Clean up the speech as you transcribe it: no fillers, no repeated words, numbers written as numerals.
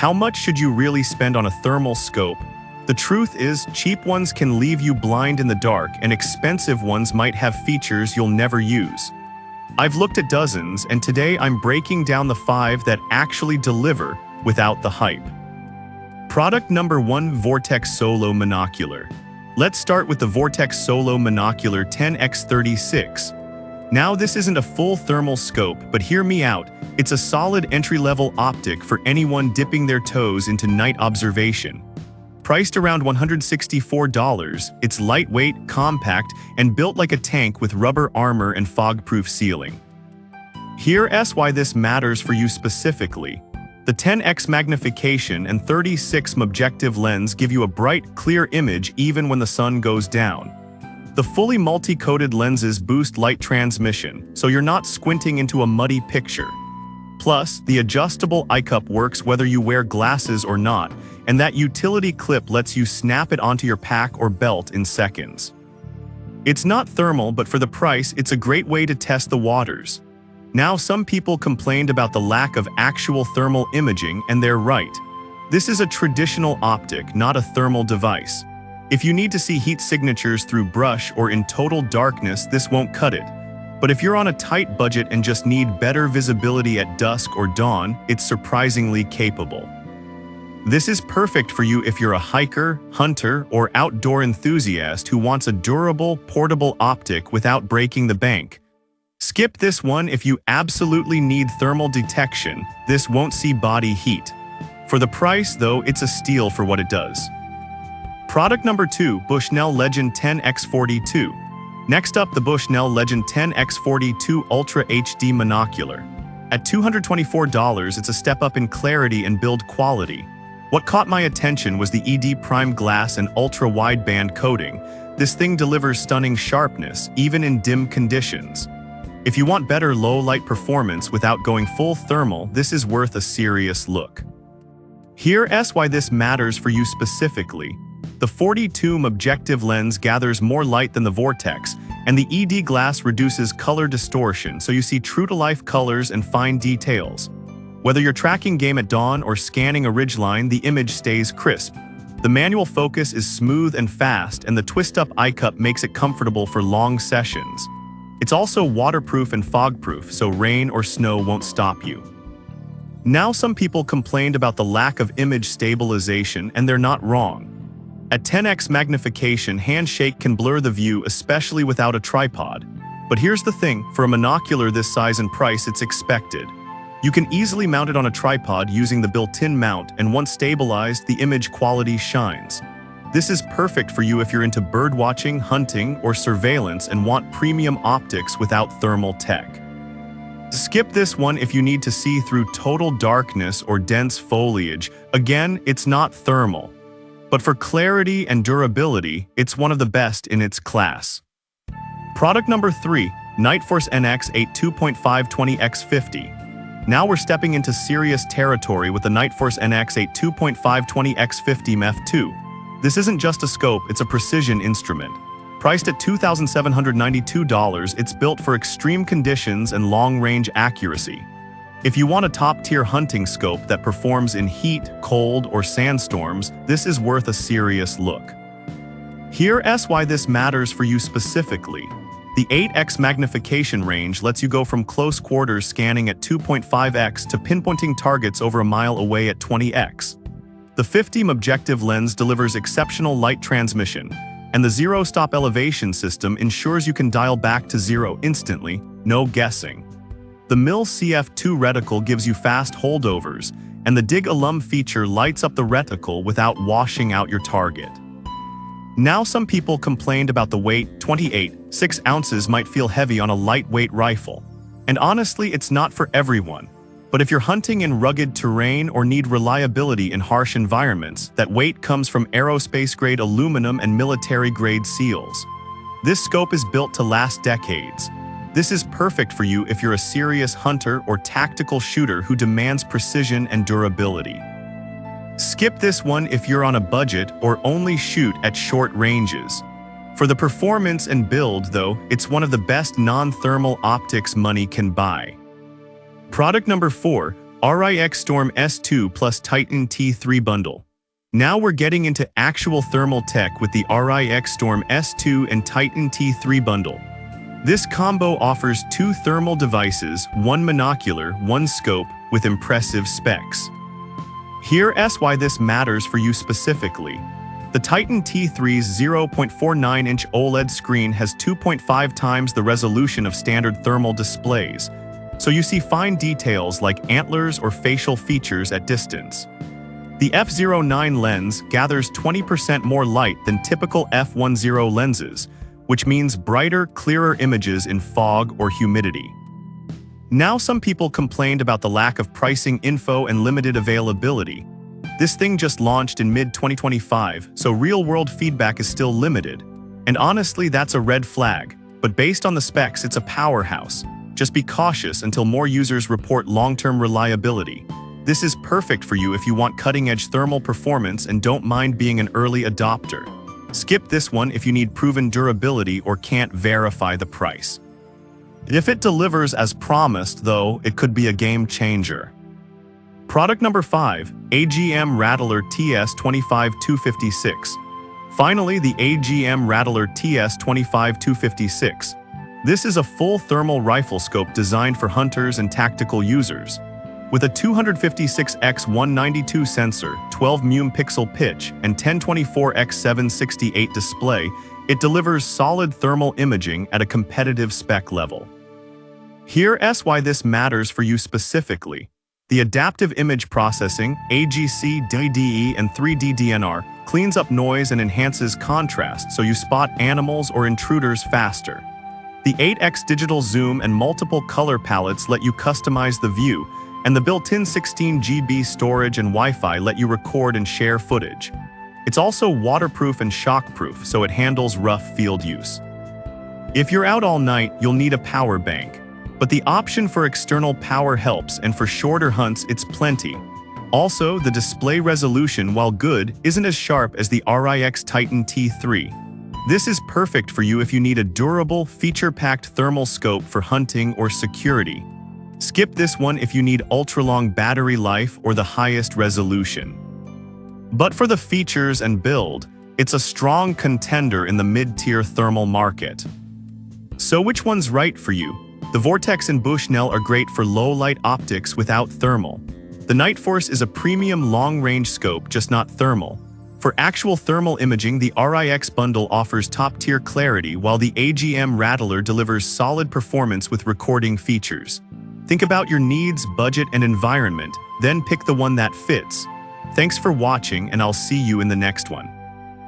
How much should you really spend on a thermal scope? The truth is, cheap ones can leave you blind in the dark, and expensive ones might have features you'll never use. I've looked at dozens, and today I'm breaking down the 5 that actually deliver without the hype. Product number 1: Vortex Solo Monocular. Let's start with the Vortex Solo Monocular 10x36. Now, this isn't a full thermal scope, but hear me out. It's a solid entry-level optic for anyone dipping their toes into night observation. Priced around $164, it's lightweight, compact, and built like a tank with rubber armor and fog-proof sealing. Here's why this matters for you specifically. The 10x magnification and 36mm objective lens give you a bright, clear image even when the sun goes down. The fully multi-coated lenses boost light transmission, so you're not squinting into a muddy picture. Plus, the adjustable eye cup works whether you wear glasses or not, and that utility clip lets you snap it onto your pack or belt in seconds. It's not thermal, but for the price, it's a great way to test the waters. Now, some people complained about the lack of actual thermal imaging, and they're right. This is a traditional optic, not a thermal device. If you need to see heat signatures through brush or in total darkness, this won't cut it. But if you're on a tight budget and just need better visibility at dusk or dawn, it's surprisingly capable. This is perfect for you if you're a hiker, hunter, or outdoor enthusiast who wants a durable, portable optic without breaking the bank. Skip this one if you absolutely need thermal detection. This won't see body heat. For the price, though, it's a steal for what it does. Product number 2: Bushnell Legend 10x42. Next up, the Bushnell Legend 10x42 Ultra HD Monocular. At $224, it's a step up in clarity and build quality. What caught my attention was the ED Prime glass and ultra-wideband coating. This thing delivers stunning sharpness, even in dim conditions. If you want better low-light performance without going full thermal, this is worth a serious look. Here's why this matters for you specifically. The 42mm objective lens gathers more light than the Vortex, and the ED glass reduces color distortion, so you see true-to-life colors and fine details. Whether you're tracking game at dawn or scanning a ridgeline, the image stays crisp. The manual focus is smooth and fast, and the twist-up eye cup makes it comfortable for long sessions. It's also waterproof and fog-proof, so rain or snow won't stop you. Now, some people complained about the lack of image stabilization, and they're not wrong. At 10x magnification, handshake can blur the view, especially without a tripod. But here's the thing, for a monocular this size and price, it's expected. You can easily mount it on a tripod using the built-in mount, and once stabilized, the image quality shines. This is perfect for you if you're into birdwatching, hunting, or surveillance and want premium optics without thermal tech. Skip this one if you need to see through total darkness or dense foliage. Again, it's not thermal. But for clarity and durability, it's one of the best in its class. Product number 3: Nightforce NX8 2.5 20x50. Now we're stepping into serious territory with the Nightforce NX8 2.5 20x50 MEF2. This isn't just a scope, it's a precision instrument. Priced at $2,792, it's built for extreme conditions and long-range accuracy. If you want a top-tier hunting scope that performs in heat, cold, or sandstorms, this is worth a serious look. Here's why this matters for you specifically. The 8x magnification range lets you go from close quarters scanning at 2.5x to pinpointing targets over a mile away at 20x. The 50mm objective lens delivers exceptional light transmission, and the zero-stop elevation system ensures you can dial back to zero instantly, no guessing. The MIL CF2 reticle gives you fast holdovers, and the Dig Alum feature lights up the reticle without washing out your target. Now, some people complained about the weight. 6 ounces might feel heavy on a lightweight rifle. And honestly, it's not for everyone. But if you're hunting in rugged terrain or need reliability in harsh environments, that weight comes from aerospace-grade aluminum and military-grade seals. This scope is built to last decades. This is perfect for you if you're a serious hunter or tactical shooter who demands precision and durability. Skip this one if you're on a budget or only shoot at short ranges. For the performance and build, though, it's one of the best non-thermal optics money can buy. Product number 4: Riixtorm S2 plus Titan T3 bundle. Now we're getting into actual thermal tech with the Riixtorm S2 and Titan T3 bundle. This combo offers 2 thermal devices, 1 monocular, 1 scope, with impressive specs. Here's why this matters for you specifically. The Titan T3's 0.49-inch OLED screen has 2.5 times the resolution of standard thermal displays, so you see fine details like antlers or facial features at distance. The f/09 lens gathers 20% more light than typical f/10 lenses, which means brighter, clearer images in fog or humidity. Now some people complained about the lack of pricing info and limited availability. This thing just launched in mid-2025, so real-world feedback is still limited. And honestly, that's a red flag, but based on the specs, it's a powerhouse. Just be cautious until more users report long-term reliability. This is perfect for you if you want cutting-edge thermal performance and don't mind being an early adopter. Skip this one if you need proven durability or can't verify the price. If it delivers as promised, though, it could be a game changer. Product number 5, AGM Rattler TS25256. Finally, the AGM Rattler TS25256. This is a full thermal rifle scope designed for hunters and tactical users. With a 256x192 sensor, 12 pixel pitch, and 1024x768 display, it delivers solid thermal imaging at a competitive spec level. Here's why this matters for you specifically. The adaptive image processing, AGC, DDE, and 3D DNR, cleans up noise and enhances contrast so you spot animals or intruders faster. The 8x digital zoom and multiple color palettes let you customize the view, and the built-in 16 GB storage and Wi-Fi let you record and share footage. It's also waterproof and shockproof, so it handles rough field use. If you're out all night, you'll need a power bank. But the option for external power helps, and for shorter hunts, it's plenty. Also, the display resolution, while good, isn't as sharp as the Riix Titan T3. This is perfect for you if you need a durable, feature-packed thermal scope for hunting or security. Skip this one if you need ultra-long battery life or the highest resolution. But for the features and build, it's a strong contender in the mid-tier thermal market. So which one's right for you? The Vortex and Bushnell are great for low-light optics without thermal. The Nightforce is a premium long-range scope, just not thermal. For actual thermal imaging, the Riix bundle offers top-tier clarity, while the AGM Rattler delivers solid performance with recording features. Think about your needs, budget, and environment, then pick the one that fits. Thanks for watching, and I'll see you in the next one.